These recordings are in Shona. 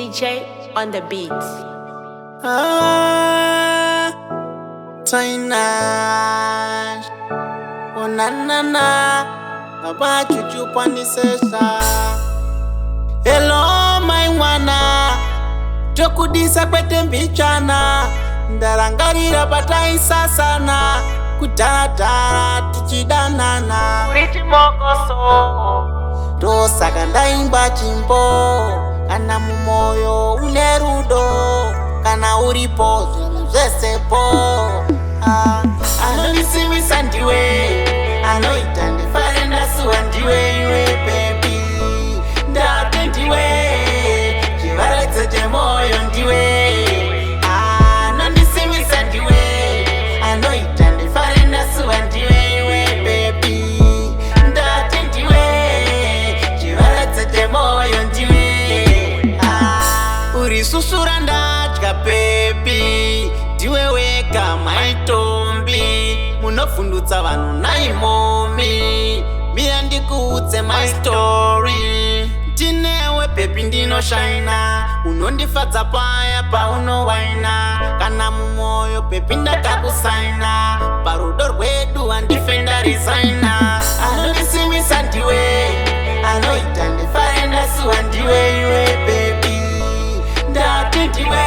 CJ on the beat. TYNUSH. Oh na na na, Baba chuchu panisesa. Hello my wana, chokudisa kwete mbichana. Ndarangarira pataisa sana, kutatara tichidanana. Uriti mokoso, tosaka ndaimba chimbo. Kana mumoyo unerudo, kana uripo zvinhu zvesepo. Anondisimbisa ndiwe, anoita ndifare ndasuwa ndiwe iwe baby. Ndati ndiwe, chivaredzo chemoyo ndiwe. Anondisimbisa ndiwe, anoita ndifare ndasuwa ndiwe iwe baby. Ndati ndiwe, chivaredzo chemoyo ndiwe. Urisusura ndatya baby, ndiwe wega maitombi. Munofundutsa vanhu naimomi, miya ndikuudze my story. Ndinewe baby ndinoshina, unondifadza paya paunowaina. Kana mumoyo baby ndakakusaina, parudo rwedu handife ndaresigna. Anondisimbisa ndiwe, anoita ndifare ndasuwa ndiwe iwe baby. Ndati ndiwe,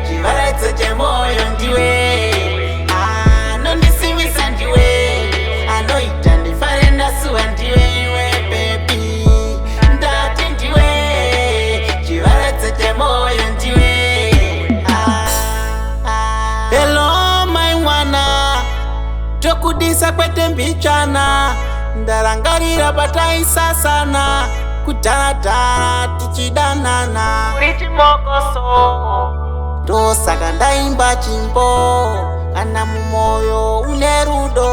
chivaredzo chemoyo ndiwe. Anondisimbisa ndiwe, anoita ndifare ndasuwa ndiwe iwe baby. Ndati ndiwe, chivaredzo chemoyo ndiwe. Hello my wana, chokudisa kwete mbichana. Ndarangarira pataisa sana, kutatara tichidanana. Uriti mokoso, tosaka ndaimba chimbo. Kana mumoyo unerudo,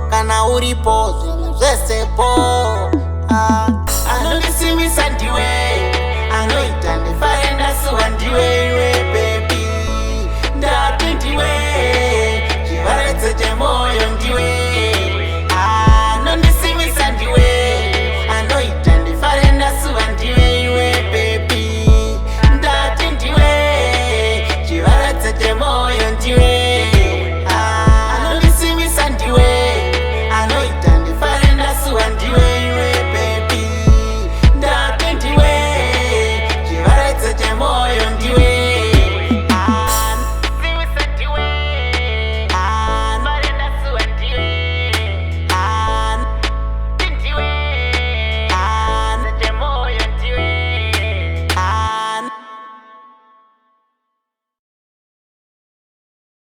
kana uripo zvinhu zvesepo. Anondisimbisa ndiwe,